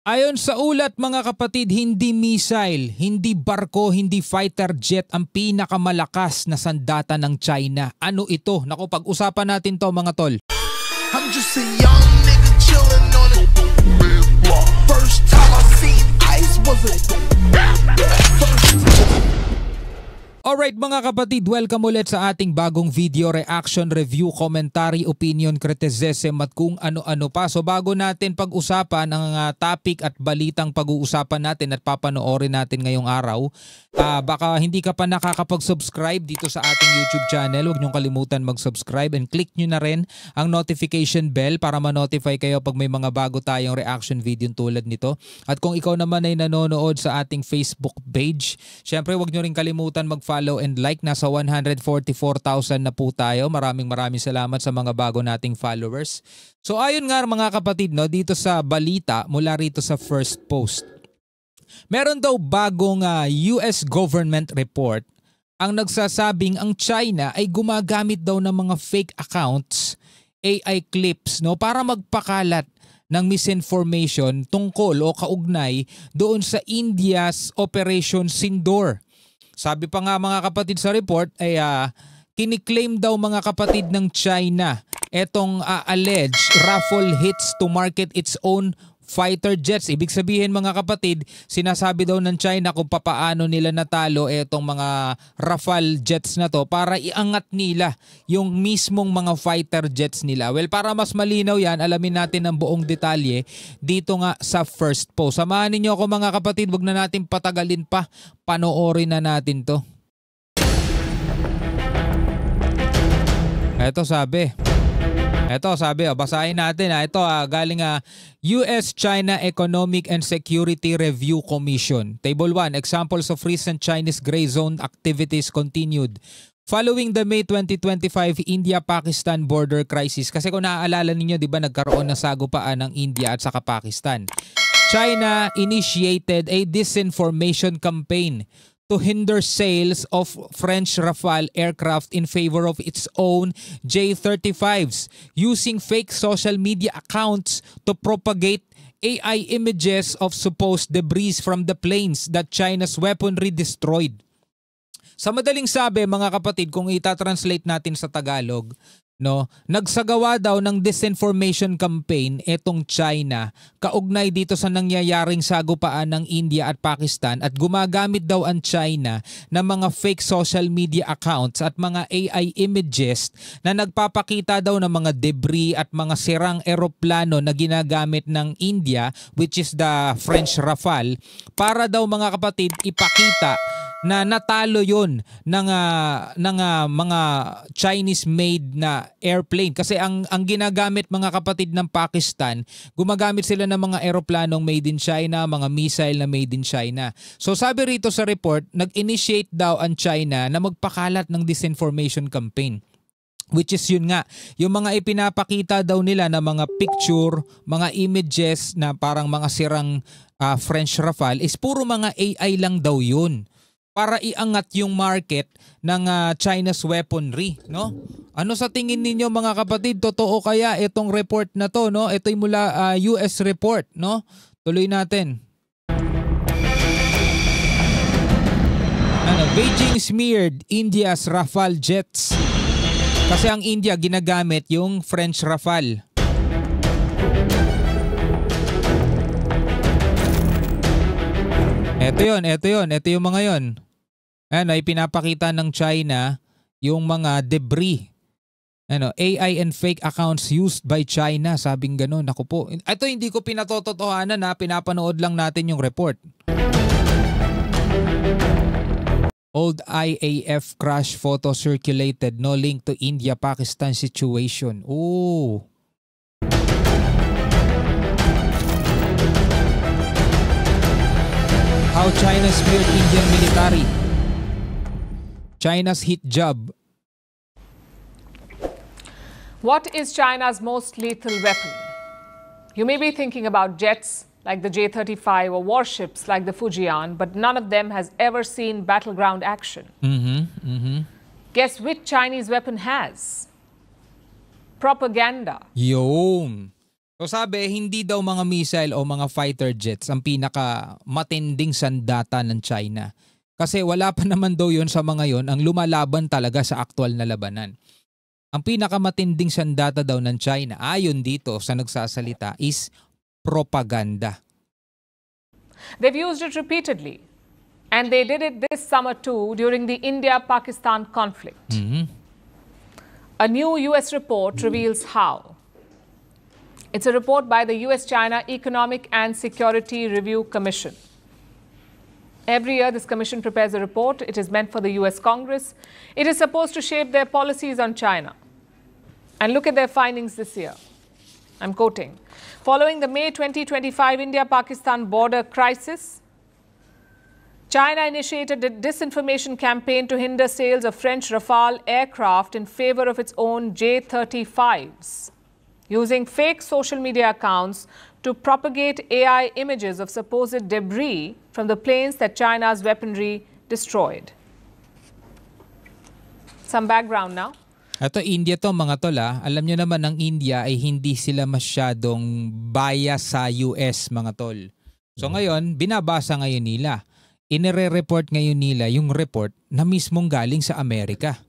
Ayon sa ulat mga kapatid, hindi missile, hindi barko, hindi fighter jet ang pinakamalakas na sandata ng China. Ano ito? Naku, pag-usapan natin to mga tol. I'm just a young nigga chillin' on it. First time I seen ice was a Alright mga kapatid, welcome ulit sa ating bagong video, reaction, review, commentary, opinion, criticism at kung ano-ano pa. So bago natin pag-usapan ang topic at balitang pag-uusapan natin at papanoorin natin ngayong araw, baka hindi ka pa nakakapag-subscribe dito sa ating YouTube channel, huwag niyong kalimutan mag-subscribe and click nyo na rin ang notification bell para ma-notify kayo pag may mga bago tayong reaction video tulad nito. At kung ikaw naman ay nanonood sa ating Facebook page, syempre huwag nyo rin kalimutan mag-follow and like. Nasa 144,000 na po tayo. Maraming salamat sa mga bago nating followers. So ayun nga mga kapatid, no, dito sa balita mula rito sa first post. Meron daw bagong US government report ang nagsasabing ang China ay gumagamit daw ng mga fake accounts, AI clips, no, para magpakalat ng misinformation tungkol o kaugnay doon sa India's Operation Sindoor. Sabi pa nga mga kapatid sa report ay kiniklaim daw mga kapatid ng China etong alleged raffle hits to market its own fighter jets. Ibig sabihin mga kapatid, sinasabi daw ng China kung papaano nila natalo etong mga Rafale jets na to para iangat nila yung mismong mga fighter jets nila. Well, para mas malinaw yan, alamin natin ang buong detalye dito nga sa first post. Samahan ninyo ako mga kapatid, wag na natin patagalin pa, panoorin na natin to. Ito sabi, basahin natin. Ito galing US-China Economic and Security Review Commission. Table 1, examples of recent Chinese gray zone activities continued following the May 2025 India-Pakistan border crisis. Kasi kung naaalala ninyo, di ba nagkaroon ng sagupaan ng India at saka Pakistan. China initiated a disinformation campaign to hinder sales of French Rafale aircraft in favor of its own J-35s, using fake social media accounts to propagate AI images of supposed debris from the planes that China's weaponry destroyed. Sa madaling sabi mga kapatid, kung itatranslate natin sa Tagalog, no, nagsagawa daw ng disinformation campaign etong China kaugnay dito sa nangyayaring sagupaan ng India at Pakistan, at gumagamit daw ang China ng mga fake social media accounts at mga AI images na nagpapakita daw ng mga debris at mga sirang eroplano na ginagamit ng India, which is the French Rafale, para daw mga kapatid ipakita na natalo yun ng mga Chinese-made na airplane. Kasi ang ginagamit mga kapatid ng Pakistan, gumagamit sila ng mga aeroplanong made in China, mga missile na made in China. So sabi rito sa report, nag-initiate daw ang China na magpakalat ng disinformation campaign. Which is yun nga, yung mga ipinapakita daw nila na mga picture, mga images na parang mga sirang French Rafale is puro mga AI lang daw yun, para iangat yung market ng China's weaponry, no? Ano sa tingin ninyo mga kapatid, totoo kaya itong report na to, no? Ito'y mula US report, no? Tuloy natin. Beijing smeared India's Rafale jets. Kasi ang India ginagamit yung French Rafale. Ito yung mga yon. Ano, ipinapakita ng China yung mga debris. Ano, AI and fake accounts used by China, sabing gano'n. Ako po. Ito hindi ko pinatotohanan na, pinapanood lang natin yung report. Old IAF crash photo circulated, no link to India-Pakistan situation. Ooh. How China speared Indian military. China's hit job. What is China's most lethal weapon? You may be thinking about jets like the J-35 or warships like the Fujian, but none of them has ever seen battleground action. Guess which Chinese weapon has? Propaganda. Yun. So sabi, hindi daw mga missile o mga fighter jets ang pinaka matinding sandata ng China. Kasi wala pa naman daw yun sa mga yon ang lumalaban talaga sa aktual na labanan. Ang pinakamatinding sandata daw ng China, ayon dito sa nagsasalita, is propaganda. They've used it repeatedly. And they did it this summer too during the India-Pakistan conflict. A new US report reveals how. It's a report by the US-China Economic and Security Review Commission. Every year, this commission prepares a report. It is meant for the US Congress. It is supposed to shape their policies on China. And look at their findings this year. I'm quoting. Following the May 2025 India-Pakistan border crisis, China initiated a disinformation campaign to hinder sales of French Rafale aircraft in favor of its own J-35s, using fake social media accounts to propagate AI images of supposed debris from the planes that China's weaponry destroyed. Some background now. Ito India to mga tol ha. Alam nyo naman ang India ay hindi sila masyadong bias sa US mga tol. So ngayon, binabasa ngayon nila. Inire-report ngayon nila yung report na mismong galing sa Amerika.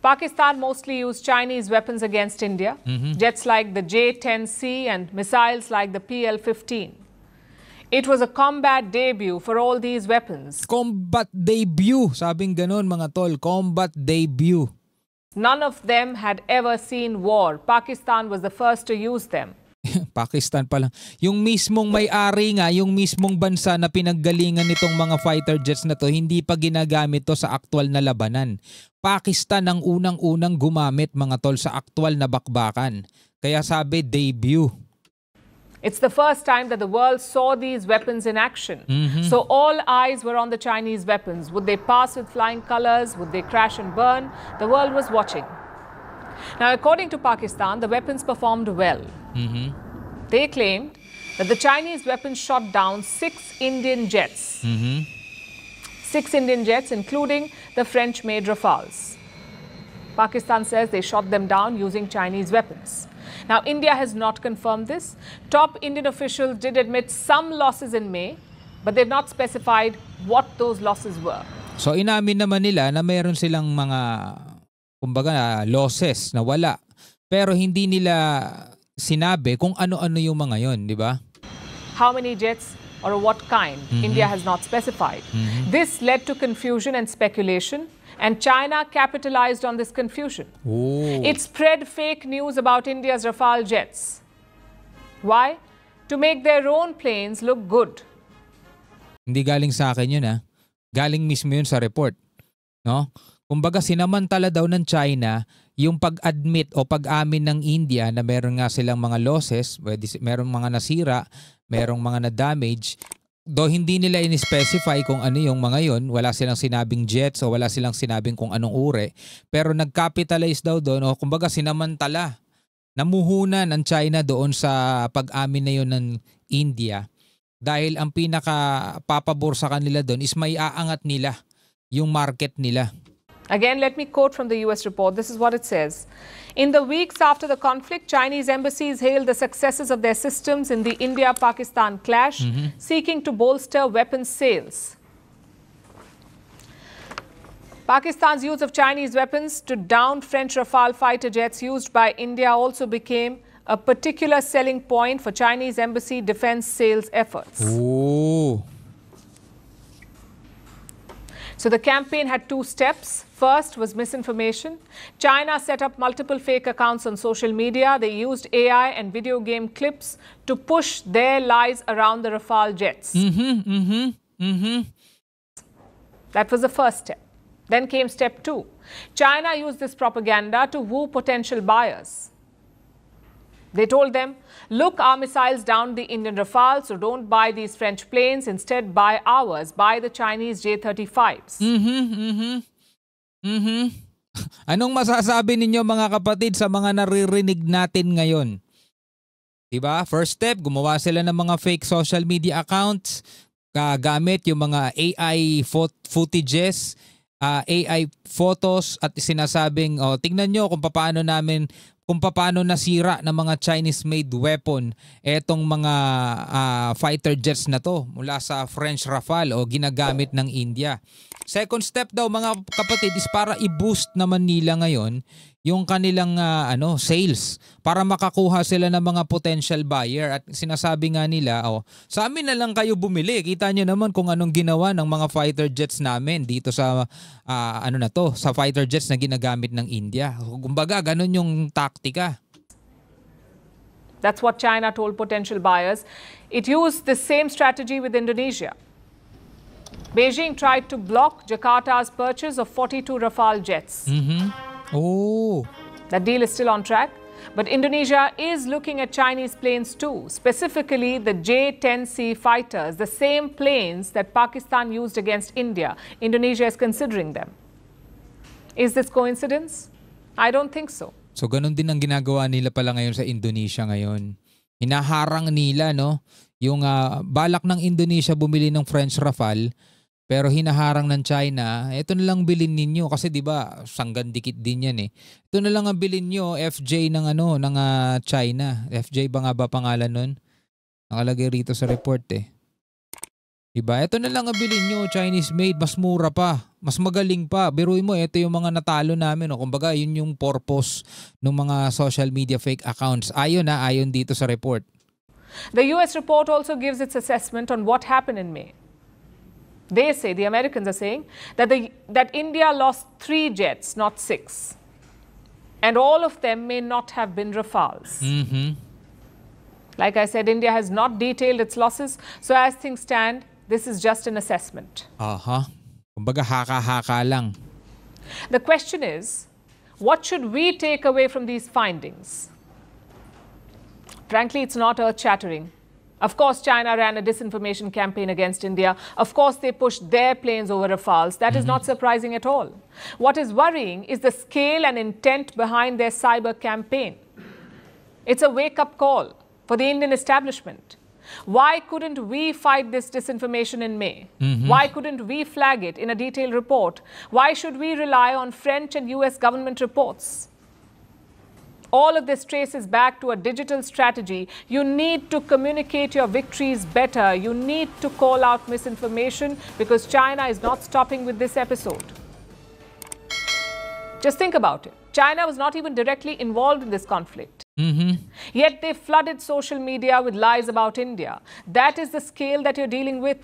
Pakistan mostly used Chinese weapons against India, jets like the J-10C and missiles like the PL-15. It was a combat debut for all these weapons. Combat debut, sabing ganon mga tol, combat debut. None of them had ever seen war. Pakistan was the first to use them. Pakistan pa lang. Yung mismong may-ari nga, yung mismong bansa na pinaggalingan nitong mga fighter jets na to, hindi pa ginagamit to sa aktual na labanan. Pakistan ang unang-unang gumamit mga tol sa aktual na bakbakan. Kaya sabi, debut. It's the first time that the world saw these weapons in action. So all eyes were on the Chinese weapons. Would they pass with flying colors? Would they crash and burn? The world was watching. Now, according to Pakistan, the weapons performed well. They claimed that the Chinese weapons shot down 6 Indian jets. 6 Indian jets, including the French-made Rafales. Pakistan says they shot them down using Chinese weapons. Now, India has not confirmed this. Top Indian officials did admit some losses in May, but they've not specified what those losses were. So inamin naman nila na mayroon silang mga kumbaga losses na wala. Pero hindi nila sinabi kung ano-ano yung mga yon, di ba? How many jets or what kind? India has not specified. This led to confusion and speculation, and China capitalized on this confusion. It spread fake news about India's Rafale jets. Why? To make their own planes look good. Hindi galing sa akin yun ha. Galing mismo yun sa report. No? Kumbaga sinamantala daw ng China yung pag-admit o pag-amin ng India na meron nga silang mga losses, merong mga nasira, merong mga na-damage. Though hindi nila in-specify kung ano yung mga yon, wala silang sinabing jets o wala silang sinabing kung anong ure. Pero nag-capitalize daw doon o kumbaga sinamantala. Namuhunan ang China doon sa pag-amin na yun ng India. Dahil ang pinaka-papabor sa kanila doon is may aangat nila yung market nila. Again, let me quote from the US report. This is what it says. In the weeks after the conflict, Chinese embassies hailed the successes of their systems in the India-Pakistan clash, seeking to bolster weapons sales. Pakistan's use of Chinese weapons to down French Rafale fighter jets used by India also became a particular selling point for Chinese embassy defense sales efforts. Ooh. So the campaign had 2 steps. First was misinformation. China set up multiple fake accounts on social media. They used AI and video game clips to push their lies around the Rafale jets. That was the first step. Then came step 2. China used this propaganda to woo potential buyers. They told them, look, our missiles downed the Indian Rafale, so don't buy these French planes. Instead, buy ours. Buy the Chinese J-35s. Anong masasabi ninyo mga kapatid sa mga naririnig natin ngayon? Diba? First step, gumawa sila ng mga fake social media accounts, gamit yung mga AI footages, AI photos at sinasabing, tingnan nyo kung paano namin kung paano nasira ng mga Chinese-made weapon etong mga fighter jets na to mula sa French Rafale o ginagamit ng India. Second step daw mga kapatid is para i-boost naman nila ngayon yung kanilang sales para makakuha sila ng mga potential buyer. At sinasabi nga nila, sa amin na lang kayo bumili. Kita nyo naman kung anong ginawa ng mga fighter jets namin dito sa sa fighter jets na ginagamit ng India. Kumbaga, ganun yung taktika. That's what China told potential buyers. It used the same strategy with Indonesia. Beijing tried to block Jakarta's purchase of 42 Rafale jets. Oh. That deal is still on track, but Indonesia is looking at Chinese planes too, specifically the J-10C fighters, the same planes that Pakistan used against India. Indonesia is considering them. Is this coincidence? I don't think so. So ganun din ang ginagawa nila pala ngayon sa Indonesia ngayon. Hinaharang nila yung balak ng Indonesia bumili ng French Rafale. Pero hinaharang ng China, ito na lang bilhin ninyo kasi 'di ba, sanggan dikit din 'yan eh. Ito na lang ang bilhin niyo, FJ ng China. FJ ba nga ba pangalan nun? Nakalagay rito sa report eh. 'Di ba? Ito na lang ang bilhin niyo, Chinese made, mas mura pa, mas magaling pa. Biruin mo, ito yung mga natalo namin, kumbaga, yun yung purpose ng mga social media fake accounts. Ayon dito sa report. The US report also gives its assessment on what happened in May. They say, the Americans are saying, that India lost 3 jets, not 6. And all of them may not have been Rafales. Like I said, India has not detailed its losses. So as things stand, this is just an assessment. Kumbaga haka-haka lang. The question is, what should we take away from these findings? Frankly, it's not earth-shattering. Of course, China ran a disinformation campaign against India. Of course, they pushed their planes over Rafales. That is not surprising at all. What is worrying is the scale and intent behind their cyber campaign. It's a wake-up call for the Indian establishment. Why couldn't we fight this disinformation in May? Why couldn't we flag it in a detailed report? Why should we rely on French and US government reports? All of this traces back to a digital strategy. You need to communicate your victories better. You need to call out misinformation because China is not stopping with this episode. Just think about it. China was not even directly involved in this conflict. Yet they flooded social media with lies about India. That is the scale that you're dealing with.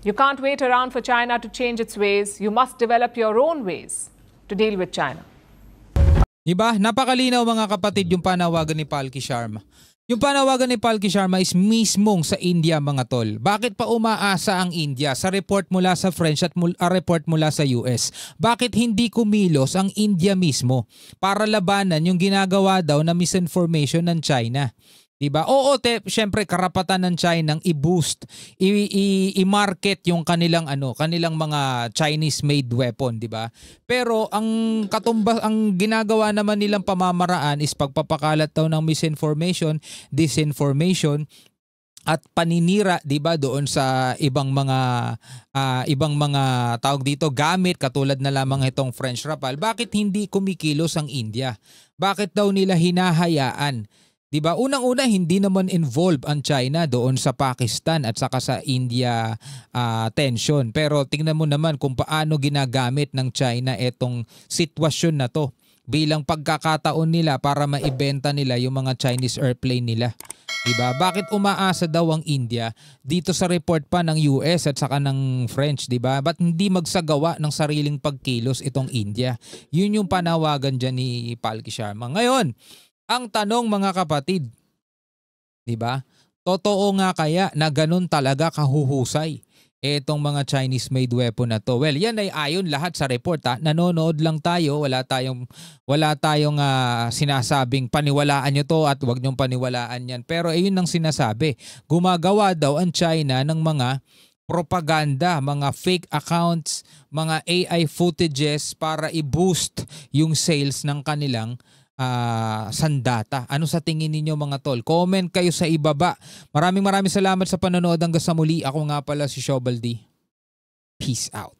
You can't wait around for China to change its ways. You must develop your own ways to deal with China. Diba? Napakalinaw mga kapatid yung panawagan ni Palki Sharma. Yung panawagan ni Palki Sharma is mismong sa India mga tol. Bakit pa umaasa ang India sa report mula sa French at report mula sa US? Bakit hindi kumilos ang India mismo para labanan yung ginagawa daw na misinformation ng China? Diba? Oo, syempre karapatan ng China ng i-boost, i-market yung kanilang mga Chinese-made weapon, diba? Pero ang ginagawa naman nilang pamamaraan is pagpapakalat daw ng misinformation, disinformation at paninira, 'di ba, doon sa ibang mga tawag dito gamit katulad na lamang itong French Rafale. Bakit hindi kumikilos ang India? Bakit daw nila hinahayaan? Diba? Unang-una, hindi naman involved ang China doon sa Pakistan at saka sa India tension. Pero tingnan mo naman kung paano ginagamit ng China etong sitwasyon na to bilang pagkakataon nila para maibenta nila yung mga Chinese airplane nila. Diba? Bakit umaasa daw ang India dito sa report pa ng US at saka ng French, diba? Ba't hindi magsagawa ng sariling pagkilos itong India? Yun yung panawagan dyan ni Palki Sharma. Ngayon, ang tanong mga kapatid, di ba? Totoo nga kaya na ganun talaga kahuhusay etong mga Chinese-made weapon na to? Well, yan ay ayon lahat sa report. Nanonood lang tayo, wala tayong sinasabing paniwalaan nyo to at wag nyong paniwalaan yan. Pero ayun ang sinasabi. Gumagawa daw ang China ng mga propaganda, mga fake accounts, mga AI footages para i-boost yung sales ng kanilang sandata. Ano sa tingin ninyo mga tol? Comment kayo sa ibaba. Maraming salamat sa panonood hanggang sa muli. Ako nga pala si Shobal D. Peace out.